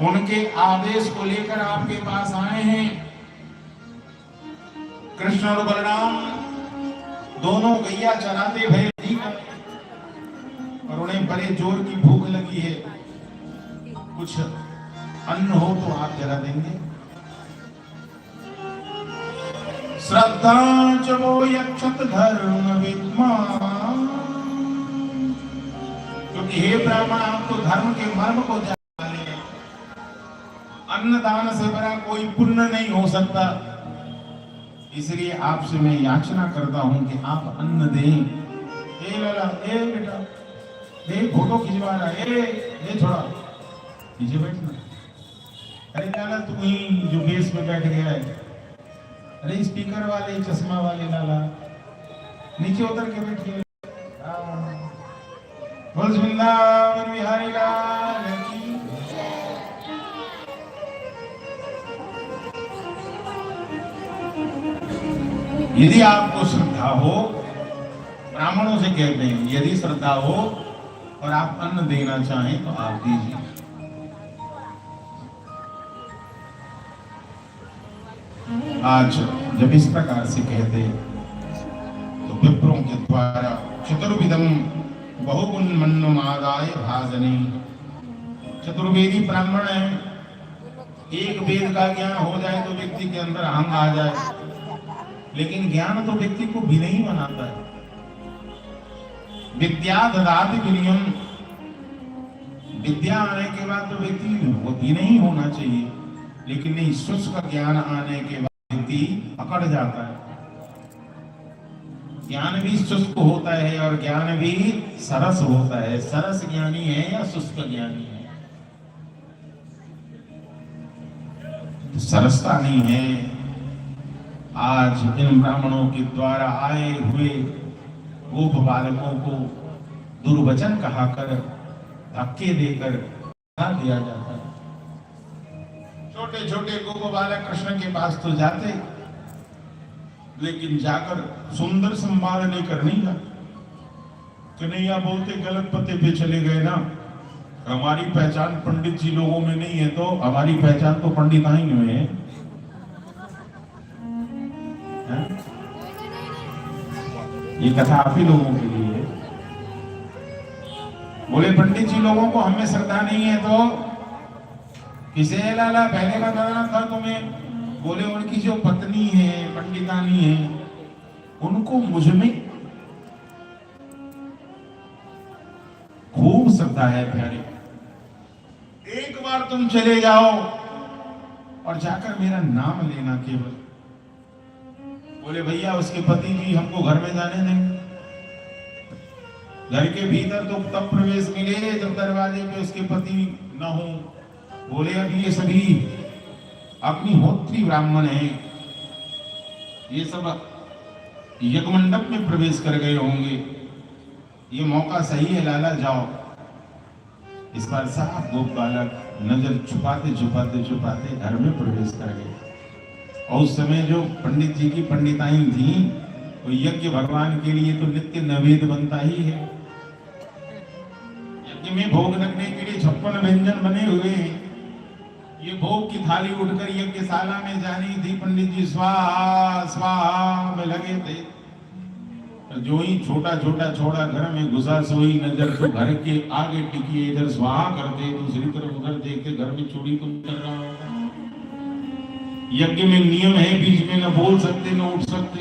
उनके आदेश को लेकर आपके पास आए हैं। कृष्ण और बलराम दोनों गैया चराते भय और उन्हें बड़े जोर की भूख लगी है। कुछ अन्न हो तो आप जरा देंगे। श्रद्धा च वो यक्षत धर्म विद्मा, क्योंकि हे ब्राह्मण आप तो धर्म के मर्म को जानने वाले हैं। अन्नदान से बड़ा कोई पुण्य नहीं हो सकता, इसलिए आपसे मैं याचना करता हूं कि आप अन्न दें। ए लाला, ए बेटा, ए फोटो खिंचवा रहा है, ए थोड़ा नीचे बैठना। अरे लाला तू ही जो बेस में बैठ गया है, अरे स्पीकर वाले चश्मा वाले लाला नीचे उतर के बैठिए। बोल वृंदावन बिहारी लाल की। यदि आपको श्रद्धा हो, ब्राह्मणों से कहते हैं, यदि श्रद्धा हो और आप अन्न देना चाहें तो आप दीजिए। आज जब इस प्रकार से कहते तो विप्रों के द्वारा चतुर्विधम बहुगुण मन्नमादाय भाजनी। चतुर्वेदी ब्राह्मण है, एक वेद का ज्ञान हो जाए तो व्यक्ति के अंदर अहंग आ जाए, लेकिन ज्ञान तो व्यक्ति को भी नहीं बनाता है। विद्या ददाति विनयम, विद्या आने के बाद तो व्यक्ति वो भी नहीं होना चाहिए, लेकिन नहीं, शुष्क ज्ञान आने के बाद व्यक्ति अकड़ जाता है। ज्ञान भी शुष्क होता है और ज्ञान भी सरस होता है। सरस ज्ञानी है या शुष्क ज्ञानी है? तो सरसता नहीं है। आज इन ब्राह्मणों के द्वारा आए हुए गोप बालकों को दुर्वचन कहाकर, धक्के देकर दिया जाता है। छोटे छोटे गोप बालक कृष्ण के पास तो जाते, लेकिन जाकर सुंदर संवाद नहीं करनी का। कन्हैया बोलते गलत पते पे चले गए ना, हमारी पहचान पंडित जी लोगों में नहीं है, तो हमारी पहचान तो पंडिताई में है। ये कथा आप ही लोगों के लिए है। बोले पंडित जी लोगों को हमें श्रद्धा नहीं है तो किसे लाला पहले बताना था तुम्हें। बोले उनकी जो पत्नी है पंडितानी है, उनको मुझ में खूब श्रद्धा है प्यारे। एक बार तुम चले जाओ और जाकर मेरा नाम लेना केवल। बोले भैया उसके पति जी हमको घर में जाने दें। घर के भीतर तो तब प्रवेश मिले जब दरवाजे पे उसके पति न हो। बोले अब ये सभी अग्निहोत्री ब्राह्मण हैं, ये सब यज्ञमंडप में प्रवेश कर गए होंगे, ये मौका सही है लाला जाओ। इस बार साफ गोप बालक नजर छुपाते छुपाते छुपाते घर में प्रवेश कर गए। और उस समय जो पंडित जी की पंडिताई थी, तो यज्ञ भगवान के लिए तो नित्य नैवेद्य बनता ही है। यज्ञ में भोग लगने के लिए 56 व्यंजन बने हुए हैं। ये भोग की थाली उठकर यज्ञशाला में जानी थी। पंडित जी स्वाहा स्वाहा में लगे थे। तो जो ही छोटा छोटा छोड़ा घर में घुसा, सोई नजर तो घर के आगे टिकी, इधर स्वाहा करते, दूसरी तरफ उधर देखते, घर में चोरी तो चल रहा होगा। यज्ञ में नियम है, बीच में न बोल सकते न उठ सकते,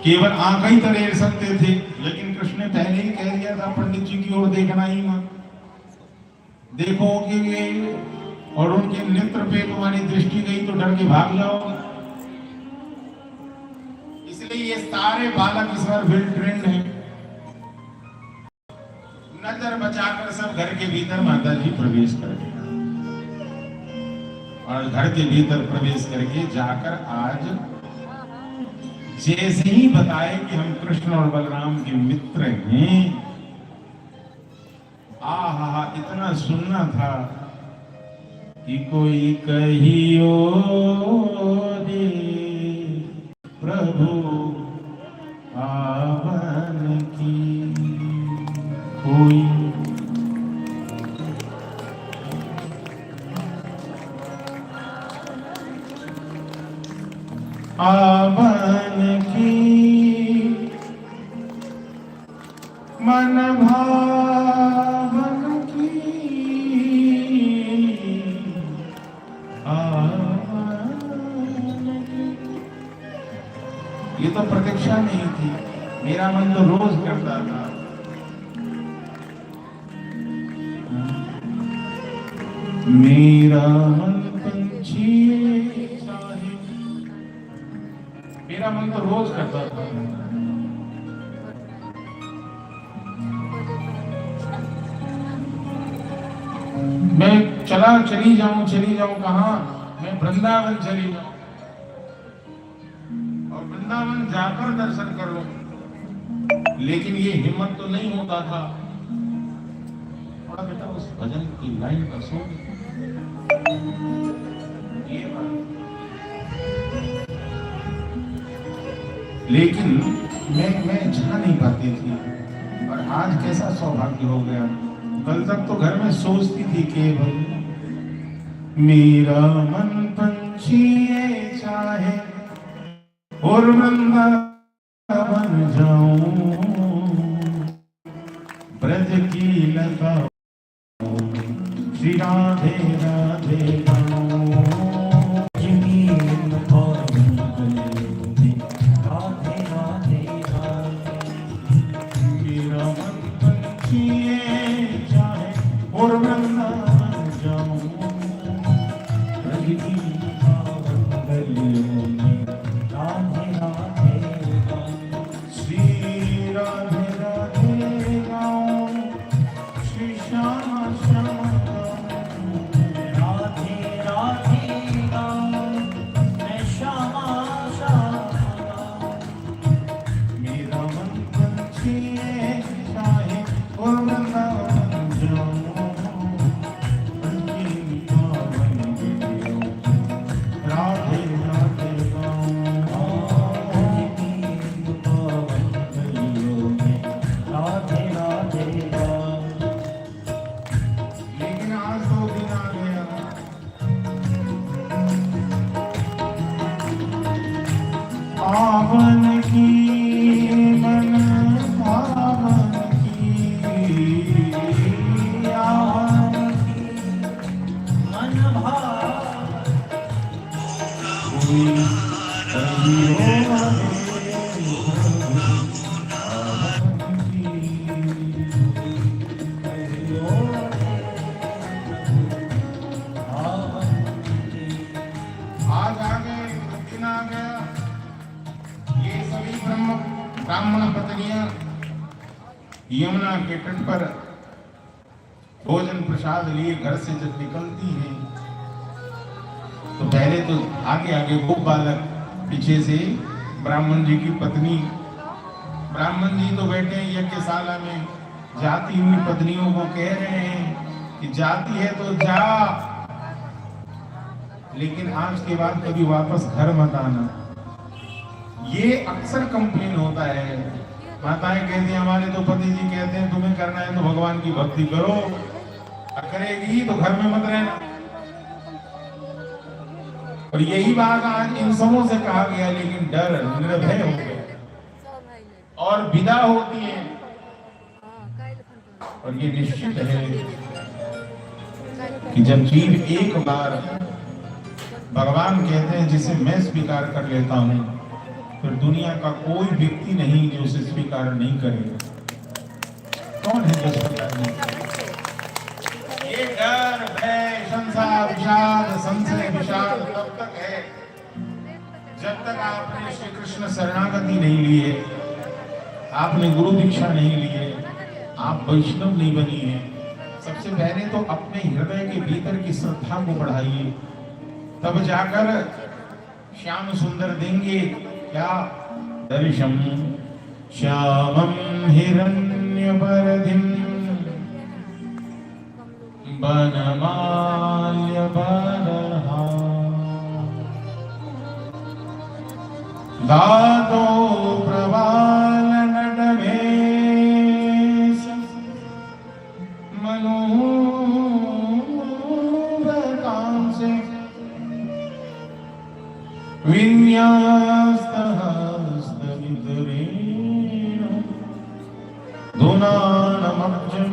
केवल आंख ही तरेर सकते थे। लेकिन कृष्ण ने पहले ही कह दिया था पंडित जी की ओर देखना ही मत, देखोगे और उनके नेत्र पे तुम्हारी दृष्टि गई तो डर के भाग जाओगे। इसलिए ये सारे बालक इस बार वेल ट्रेंड है। नजर बचाकर सब घर के भीतर माता जी प्रवेश कर गए और घर के भीतर प्रवेश करके जाकर आज जैसे ही बताए कि हम कृष्ण और बलराम के मित्र हैं, आहा इतना सुनना था कि कोई कहियो दे प्रभु आवन की, कोई आवन की मन भावन की आवन की। ये तो प्रतीक्षा नहीं थी, मेरा मन तो रोज करता था। मेरा मन पंछी साहिब, मेरा मन तो रोज करता था। मैं चली जाऊं कहां? मैं वृंदावन चली जाऊं और वृंदावन जाकर दर्शन कर लूं, लेकिन ये हिम्मत तो नहीं होता था। थोड़ा बेटा उस भजन की लाइन पर सो ये बात। लेकिन मैं जा नहीं पाती थी, और आज कैसा सौभाग्य हो गया। कल तक तो घर में सोचती थी केवल मेरा मन पंछी चाहे और वृंदावन जाऊं, ब्रज की लता श्री राधे राधे और वृंदावन जाऊं, ब्रज की गलियों में राधे राधे श्री राधे राधे गाऊं, श्री श्यामा श्यामा राधे राधे गाऊं, मैं श्यामा श्यामा। मेरा मन पंछी चाहे और वृंदावन जाऊं, आवन की मन भावन की आवन की मन भावन आज आ गए, दिन आ गया। ये सभी ब्राह्मण पत्नियां यमुना के तट पर भोजन प्रसाद लिए घर से जब निकलती हैं, तो पहले तो आगे आगे वो बालक, पीछे से ब्राह्मण जी की पत्नी। ब्राह्मण जी तो बैठे हैं यज्ञशाला में, जाती हुई पत्नियों को कह रहे हैं कि जाती है तो जा, लेकिन आज के बाद कभी वापस घर मत आना। ये अक्सर कंप्लेन होता है। माताएं कहती हैं हमारे तो पति जी कहते हैं तुम्हें करना है तो भगवान की भक्ति करो, करेगी तो घर में मत रहना। और यही बात आज इन सबों से कहा गया, लेकिन डर निर्भय हो गया और विदा होती है। और ये निश्चित है कि जब जीव एक बार भगवान कहते हैं जिसे मैं स्वीकार कर लेता हूं, फिर दुनिया का कोई व्यक्ति नहीं जो उसे स्वीकार नहीं करेगा। कौन है जो स्वीकार नहीं करेगा? ये डर, भय, शंका, विषाद, संशय, विषाद तब तक है जब तक आपने श्री कृष्ण शरणागति नहीं लिए, आपने गुरु दीक्षा नहीं लिए, आप वैष्णव नहीं बनी है। सबसे पहले तो अपने हृदय के भीतर की श्रद्धा को बढ़ाइए, तब जाकर श्याम सुंदर देंगे क्या? दर्शम श्यामम हिरण्यवर्धिम वनमाल्यबरहा दातो प्रवालनडभेश मनोरकांसे विन्यास्तहस्तमितरेण धुनानमब्जं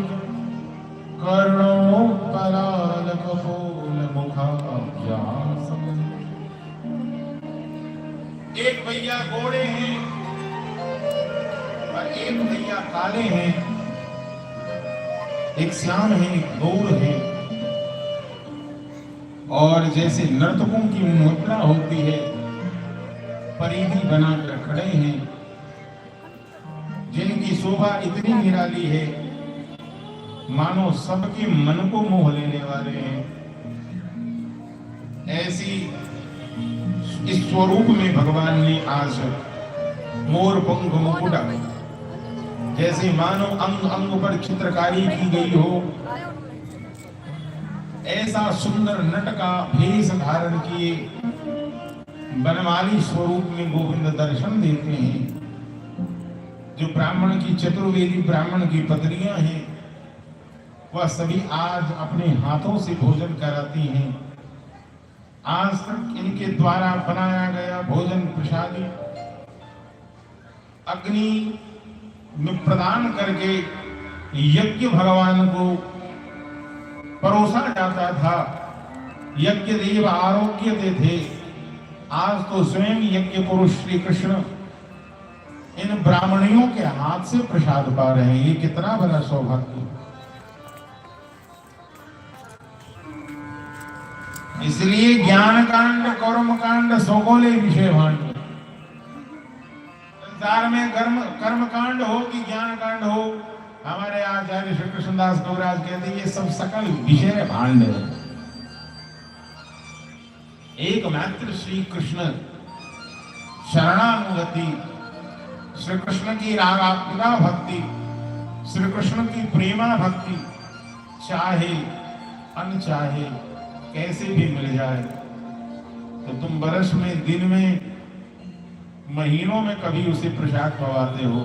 कर्णोत्पलालकपोलमुखाब्जासम्। एक भैया गोरे हैं और एक भैया काले हैं, एक श्याम है, एक गौर है। और जैसे नर्तकों की मुद्रा होती है, परिधि बनाकर खड़े हैं, जिनकी शोभा इतनी निराली है मानो सबके मन को मोह लेने वाले हैं। ऐसी इस स्वरूप में भगवान ने आज मोर पंख मुकुट, जैसे मानो अंग अंग पर चित्रकारी की गई हो, ऐसा सुंदर नट का भेष धारण किए बनमाली स्वरूप में गोविंद दर्शन देते हैं। जो ब्राह्मण की चतुर्वेदी ब्राह्मण की पत्नियां हैं, वह सभी आज अपने हाथों से भोजन कराती हैं। आज तक इनके द्वारा बनाया गया भोजन प्रसादी अग्नि में प्रदान करके यज्ञ भगवान को परोसा जाता था। यज्ञ देव आरोग्य देते। आज तो स्वयं यज्ञ पुरुष श्री कृष्ण इन ब्राह्मणियों के हाथ से प्रसाद पा रहे हैं। ये कितना बड़ा सौभाग्य। इसलिए ज्ञान कांड, कर्म कांड, सौगोले विषय भांड। संसार में कर्म कांड हो कि ज्ञान कांड हो, हमारे आचार्य श्री कृष्णदास गौराज कहते हैं ये सब सकल विषय भांड है। एकमात्र श्री कृष्ण शरणानुगति, श्री कृष्ण की रागात्मिका भक्ति, श्री कृष्ण की प्रेमा भक्ति चाहे अनचाहे कैसे भी मिल जाए तो तुम बरस में, दिन में, महीनों में कभी उसे प्रसाद पवाते हो।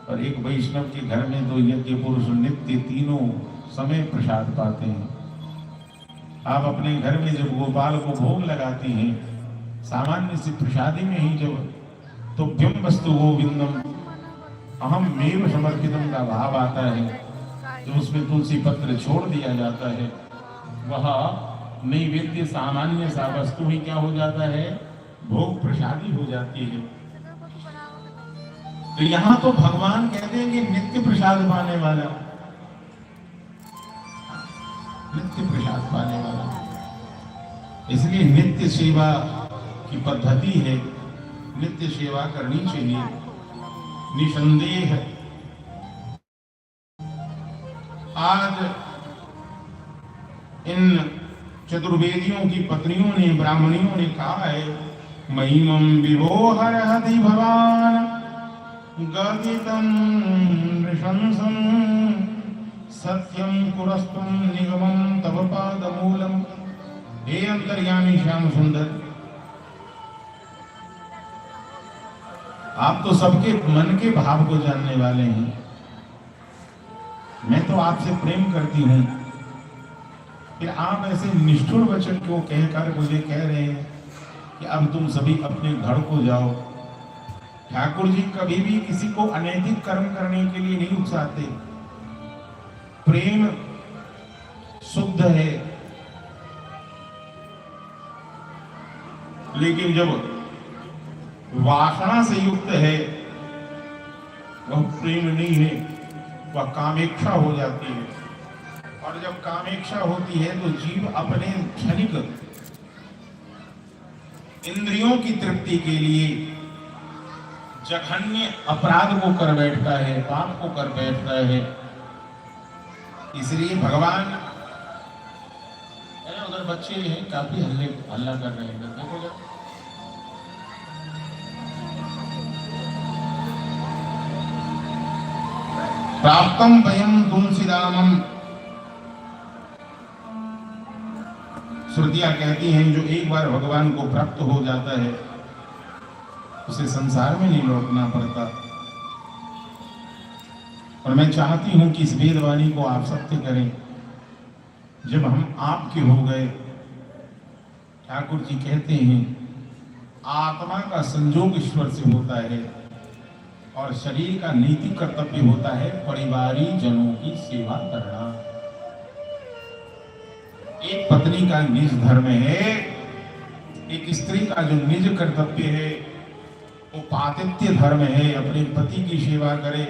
और एक वैष्णव के घर में तो यज्ञ पुरुष नित्य तीनों समय प्रसाद पाते हैं। आप अपने घर में जब गोपाल को भोग लगाती हैं, सामान्य सी प्रसादी में ही जब तो व्योम वस्तु गोविंदम अहम मेव समर्पितम का भाव आता है, जो उसमें तुलसी पत्र छोड़ दिया जाता है, वह नैवेद्य सामान्य सा वस्तु ही क्या हो जाता है, भोग प्रसादी हो जाती है। तो यहाँ तो भगवान कहते हैं कि नित्य प्रसाद पाने वाला, नित्य प्रसाद पाने वाला। इसलिए नित्य सेवा की पद्धति है, नित्य सेवा करनी चाहिए निसंदेह। आज इन चतुर्वेदियों की पत्नियों ने, ब्राह्मणियों ने कहा है, महिमं विवोहरहति भवान गदितं नृशंसं सत्यं कुरस्त्वं निगमं तव पादमूलम। हे अंतर्यामी श्याम सुंदर, आप तो सबके मन के भाव को जानने वाले हैं। मैं तो आपसे प्रेम करती हूं, फिर आप ऐसे निष्ठुर वचन क्यों कहकर मुझे कह रहे हैं कि अब तुम सभी अपने घर को जाओ। ठाकुर जी कभी भी किसी को अनैतिक कर्म करने के लिए नहीं उकसाते। प्रेम शुद्ध है, लेकिन जब वासना से युक्त है वह प्रेम नहीं है, वह कामेक्षा हो जाती है। और जब कामेक्षा होती है तो जीव अपने क्षणिक इंद्रियों की तृप्ति के लिए जघन्य अपराध को कर बैठता है, पाप को कर बैठता है। इसलिए भगवान, उधर बच्चे हैं काफी हल्ला कर रहे हैं, देखो जरा। प्राप्तम वयम तुलसीदामम, श्रुतियां कहती हैं जो एक बार भगवान को प्राप्त हो जाता है उसे संसार में नहीं लौटना पड़ता। और मैं चाहती हूं कि इस वेदवाणी को आप सत्य करें। जब हम आपके हो गए, ठाकुर जी कहते हैं आत्मा का संजोग ईश्वर से होता है और शरीर का नीति कर्तव्य होता है परिवारी जनों की सेवा करना। एक पत्नी का निज धर्म है, एक स्त्री का जो निज कर्तव्य है वो पातिथ्य धर्म है, अपने पति की सेवा करे,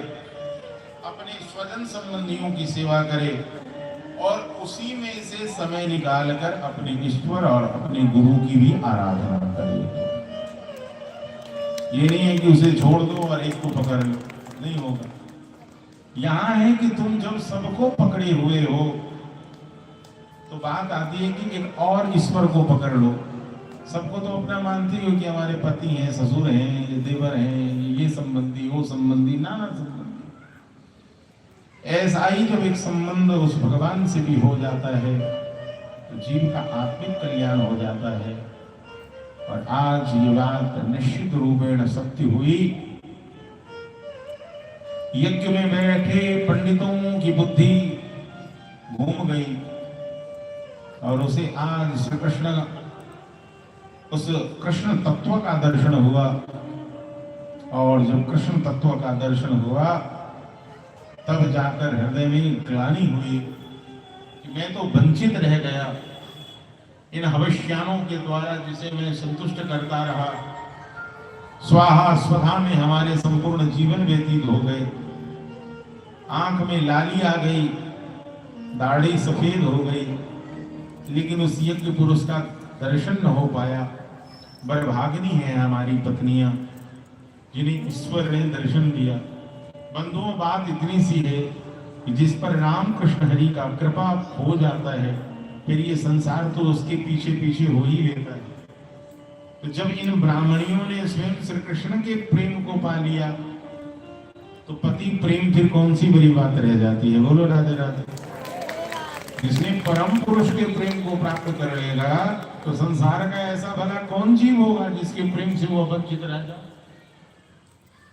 अपने स्वजन संबंधियों की सेवा करे और उसी में से समय निकालकर अपने ईश्वर और अपने गुरु की भी आराधना करे। ये नहीं है कि उसे छोड़ दो और एक को पकड़ लो, नहीं होगा। यहां है कि तुम जब सबको पकड़े हुए हो तो बात आती है कि एक और ईश्वर को पकड़ लो। सबको तो अपना मानती हो कि हमारे पति हैं, ससुर हैं, देवर हैं, ये संबंधी, वो संबंधी, नाना संबंधी। ऐसा ही जब एक संबंध उस भगवान से भी हो जाता है तो जीव का आत्मिक कल्याण हो जाता है। और आज ये बात निश्चित रूपेण सत्य हुई। यज्ञ में बैठे पंडितों की बुद्धि घूम गई और उसे आज श्री कृष्ण, उस कृष्ण तत्व का दर्शन हुआ। और जब कृष्ण तत्व का दर्शन हुआ तब जाकर हृदय में ग्लानि हुई कि मैं तो वंचित रह गया इन हवश्यानों के द्वारा, जिसे मैं संतुष्ट करता रहा। स्वाहा स्वधा में हमारे संपूर्ण जीवन व्यतीत हो गए। आंख में लाली आ गई, दाढ़ी सफेद हो गई, लेकिन उस यज्ञ पुरुष का दर्शन न हो पाया। बरभागिनी है हमारी पत्नियां जिन्हें ईश्वर ने दर्शन दिया। बंधुओं, बात इतनी सी है कि जिस पर राम कृष्ण हरि का कृपा हो जाता है फिर ये संसार तो उसके पीछे पीछे हो ही लेता है। तो जब इन ब्राह्मणियों ने स्वयं श्री कृष्ण के प्रेम को पा लिया तो पति प्रेम फिर कौन सी बड़ी बात रह जाती है। बोलो राधे राधे। जिसने परम पुरुष के प्रेम को प्राप्त कर लेगा तो संसार का ऐसा भला कौन जीव होगा जिसके प्रेम से वो वंचित रह जाए।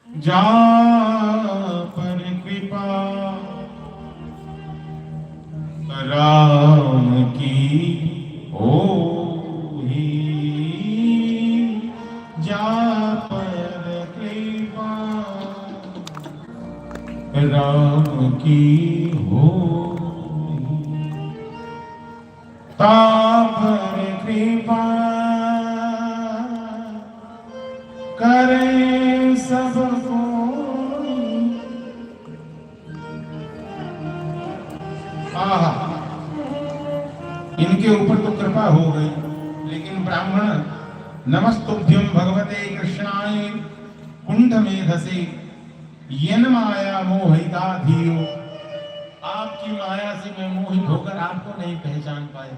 जा पर कृपा राम की होई, जा पर कृपा राम की होई, ता पर कृपा करे सबको। आहा, इनके ऊपर तो कृपा हो गई, लेकिन ब्राह्मण नमस्तुभ्यं भगवते कृष्णाय कुंठ मेधसे येन माया मोहिता धीयो। आपकी माया से मैं मोहित होकर आपको नहीं पहचान पाया।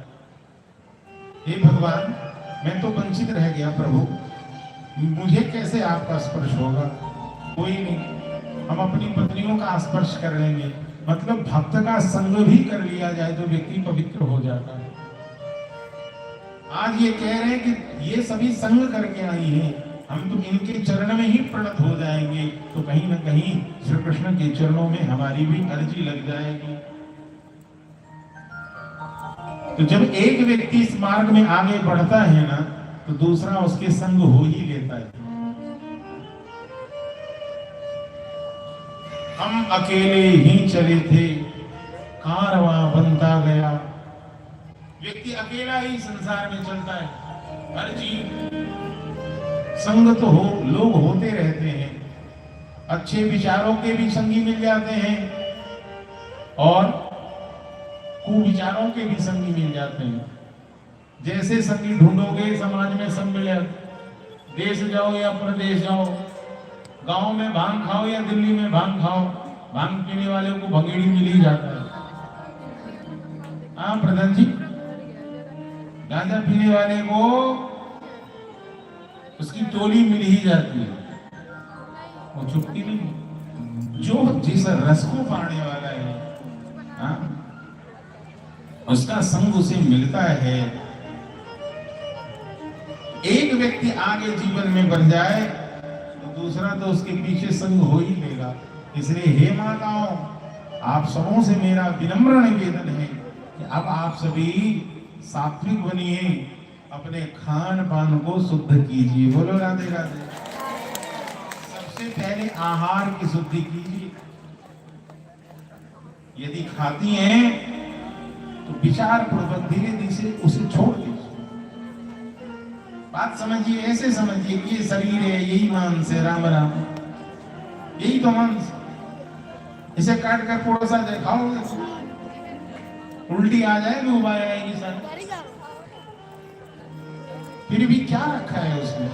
हे भगवान, मैं तो वंचित रह गया प्रभु, मुझे कैसे आपका स्पर्श होगा। कोई नहीं, हम अपनी पत्नियों का स्पर्श कर लेंगे। मतलब भक्त का संग भी कर लिया जाए तो व्यक्ति पवित्र हो जाता है। आज ये कह रहे हैं कि ये सभी संग करके आई हैं, हम तो इनके चरण में ही प्रणत हो जाएंगे तो कहीं ना कहीं श्री कृष्ण के चरणों में हमारी भी अर्जी लग जाएगी। तो जब एक व्यक्ति इस मार्ग में आगे बढ़ता है ना तो दूसरा उसके संग हो ही लेता है। हम अकेले ही चले थे, कारवां बनता गया। व्यक्ति अकेला ही संसार में चलता है। हर जीव संग तो हो, लोग होते रहते हैं। अच्छे विचारों के भी संगी मिल जाते हैं और कुविचारों के भी संगी मिल जाते हैं। जैसे संगी ढूंढोगे समाज में सब मिले। देश जाओ या प्रदेश जाओ, गांव में भांग खाओ या दिल्ली में भांग खाओ, भांग पीने वाले को भंगेड़ी मिल ही जाता है। हाँ प्रधान जी, गांजा पीने वाले को उसकी टोली मिल ही जाती है, वो चुपती नहीं। जो जिस रस को पाने वाला है, हाँ, उसका संग उसे मिलता है। एक व्यक्ति आगे जीवन में बढ़ जाए तो दूसरा तो उसके पीछे संग हो ही लेगा। इसलिए हे माताओं, आप सबों से मेरा विनम्र निवेदन है कि अब आप सभी सात्विक बनिए, अपने खान पान को शुद्ध कीजिए। बोलो राधे राधे। सबसे पहले आहार की शुद्धि कीजिए। यदि खाती हैं तो विचार पूर्वक धीरे धीरे से उसे छोड़ दीजिए। बात समझिए, ऐसे समझिए कि ये शरीर है, यही मांस है, राम राम, यही तो मांस। इसे काट कर पड़ोसा खाओगे, उल्टी आ जाएगी, उबाल आएगी सर। फिर भी क्या रखा है उसमें?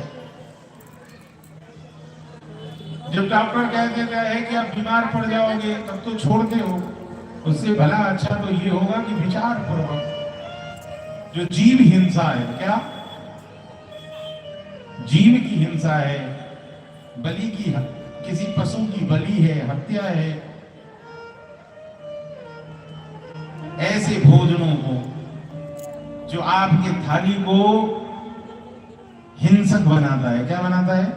जब डॉक्टर कह देता है कि आप बीमार पड़ जाओगे तब तो छोड़ते हो, उससे भला अच्छा तो ये होगा कि विचार पूर्वक। जो जीव हिंसा है, क्या जीव की हिंसा है, बलि की, किसी पशु की बलि है, हत्या है, ऐसे भोजनों को जो आपके थाली को हिंसक बनाता है, क्या बनाता है?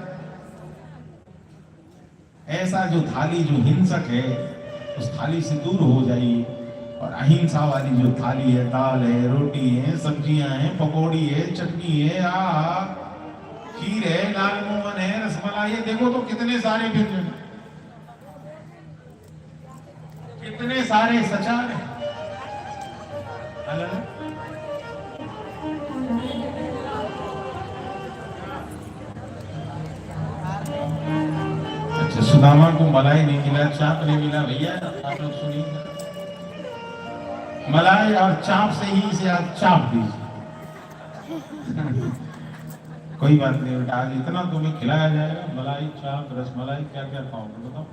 ऐसा जो थाली जो हिंसक है उस थाली से दूर हो जाइए। और अहिंसा वाली जो थाली है, दाल है, रोटी है, सब्जियां हैं, पकौड़ी है, चटनी है, खीर है, लाल मोहन है, रसमलाई है, देखो तो कितने सारे व्यंजन, कितने सारे सचार है। अच्छा, सुदामा को मलाई नहीं मिला, चाप नहीं मिला। भैया आप लोग सुनिए, मलाई और चाप से ही इसे आप चाप दीजिए। कोई बात नहीं बेटा, आज इतना तुम्हें खिलाया जाएगा, मलाई, चाप, रसमलाई, क्या क्या खाओगे बताओ?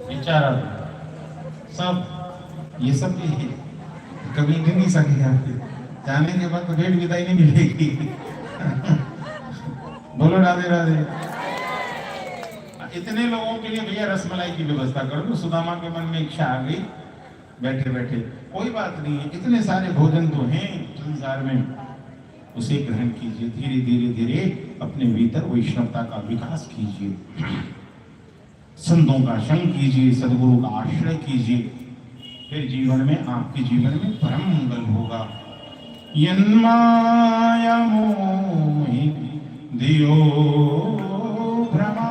बेचारा सब ये सब भी कभी नहीं सकेगा, जाने के बाद तो भेंट विदाई नहीं मिलेगी। बोलो राधे राधे। इतने लोगों के लिए भैया रसमलाई की व्यवस्था कर दो। सुदामा के मन में इच्छा आ गई, बैठे बैठे, कोई बात नहीं है, इतने सारे भोजन तो हैं संसार में, उसे ग्रहण कीजिए। धीरे धीरे धीरे अपने भीतर वैष्णवता का विकास कीजिए, संतों का संग कीजिए, सदगुरु का आश्रय कीजिए, फिर जीवन में, आपके जीवन में परम मंगल होगा। यन्माया मोहि दियो भ्रमा।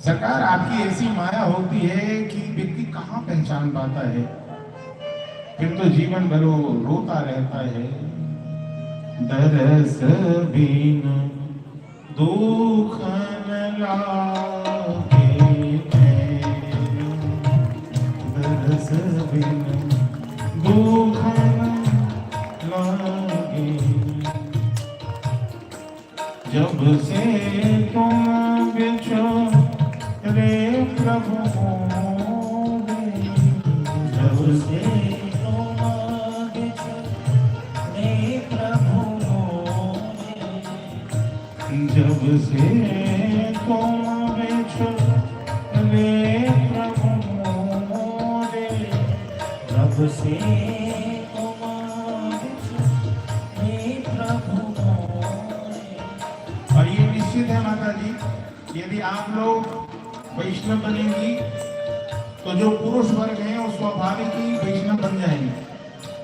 सरकार, आपकी ऐसी माया होती है कि व्यक्ति कहाँ पहचान पाता है, फिर तो जीवन भर रोता रहता है। दरस बिन दुख न लागे, दरस बिन दुख न लागे, जब से तुम बिछड़े प्रभु मोरे, जब से तुम बिछड़े प्रभु मोरे, जब से तुम बिछड़े प्रभु मोरे, जब से तुम बिछड़े प्रभु मोरे। और ये निश्चित है माता जी, यदि आप लोग वैष्णव बनेंगी तो जो पुरुष वर्ग हैं वो स्वाभाविक ही वैष्णव बन जाएंगे,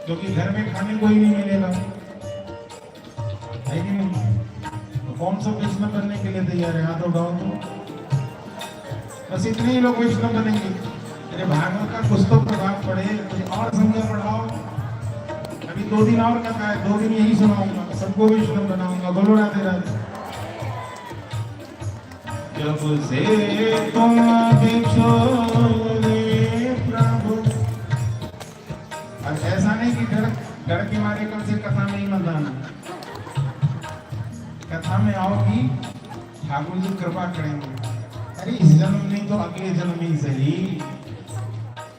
क्योंकि घर में खाने को ही नहीं मिलेगा, है कि नहीं? तो कौन सा वैष्णव बनने के लिए तैयार है? हाथ उठाओ तो। बस इतने ही लोग वैष्णव बनेंगे। अरे भागवत का कुछ तो प्रभाव पड़े, कुछ और संख्या बढ़ाओ। अभी 2 दिन और कथा है, 2 दिन यही सुनाऊंगा, सबको वैष्णव बनाऊंगा। बोलो राधे राधे। जब से तुम बिछोड़े प्रभु। अब ऐसा नहीं कि डर के मारे कल से कथा में ही मत आना। कथा में आओगी, ठाकुर जी कृपा करेंगे। अरे इस जन्म नहीं तो अगले जन्म ही सही।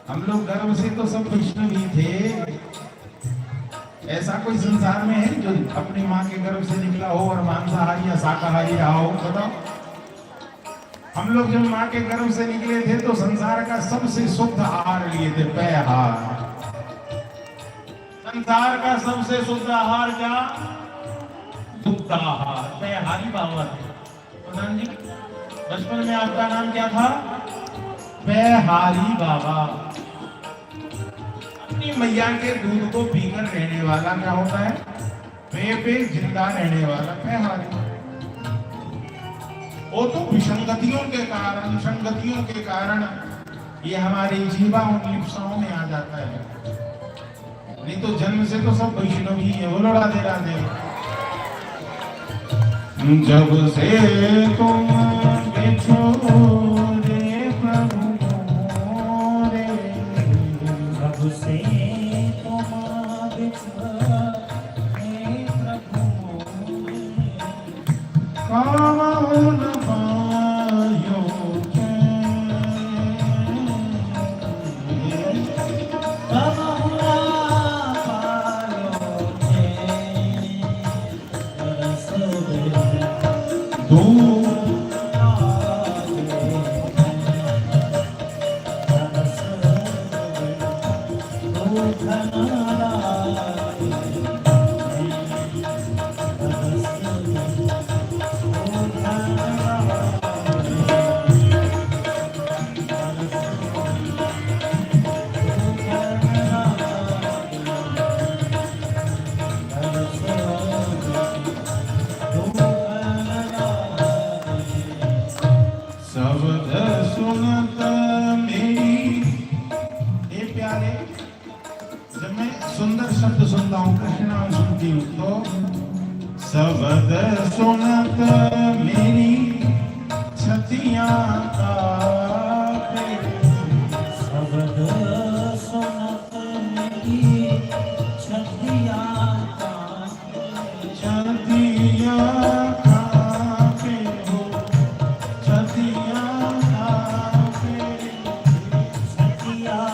हम लोग गर्भ से तो सब वैष्णव ही थे। ऐसा कोई संसार में है जो अपनी माँ के गर्भ से निकला हो और मांसाहारी या शाकाहारी रहा हो? बताओ। हम लोग जब माँ के गर्भ से निकले थे तो संसार का सबसे शुद्ध आहार लिए थे, पेयहार। संसार का सबसे शुद्ध आहार क्या? दुग्धाहार। पेयहारी बाबा थे। प्रधान जी, बचपन में आपका नाम क्या था? पेयहारी बाबा। अपनी मैया के दूध को पीकर रहने वाला क्या होता है? पे जिंदा रहने वाला पेहारी। वो तो विसंगतियों के कारण ये हमारे जीवा उन लिप्साओं में आ जाता है। नहीं तो जन्म से तो सब वैष्णव ही है। बोलो राधे राधे। जब से तुम बिछोरे प्रभु मोरे, जब से तुम बिछोरे प्रभु मोरे, कौन पायो सुनता हूँ, कृष्ण नाम सुनती हूँ तो शब्द सुनत मेरी छतियाँ कांपे, शब्द सुनत मेरी छतियाँ कांपे, छतियाँ कांपे हो, छतियाँ कांपे, छतियाँ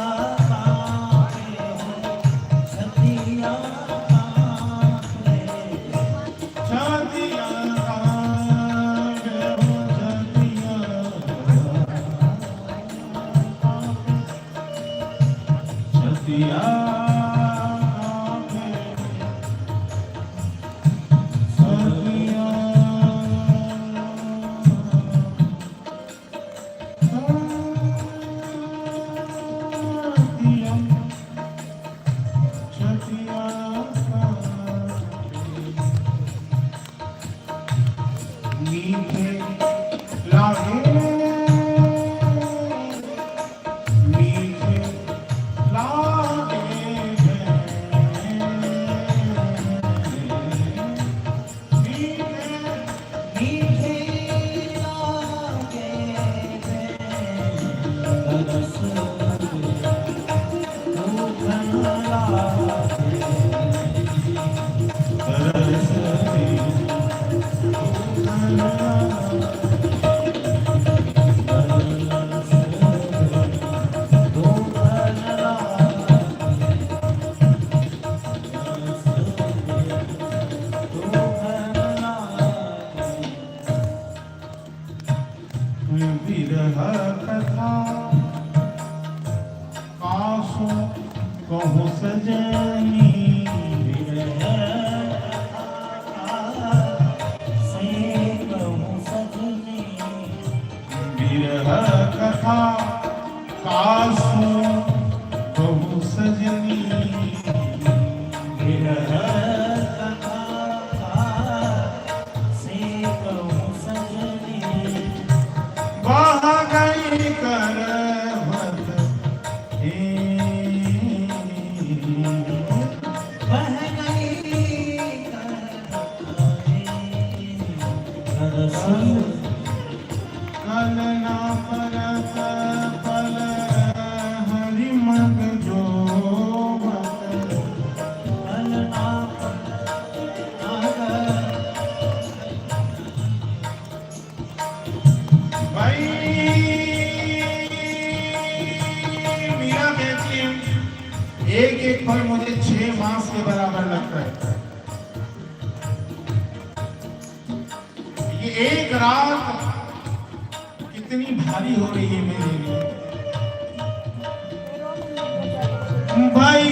विरह कथा कासो कहूँ सजनी, विरह कथा से कहूँ सजनी, विरह कथा कासो कहूँ सजनी, विरह कथा से कहूँ सजनी, बह गई करवत बह गई कल ना परत पल हरि मग जो भाई मीरा कहती है एक एक पल मुझे 6 मास के बराबर लगता है। ये एक रात कितनी भारी हो रही है मेरे लिए। भाई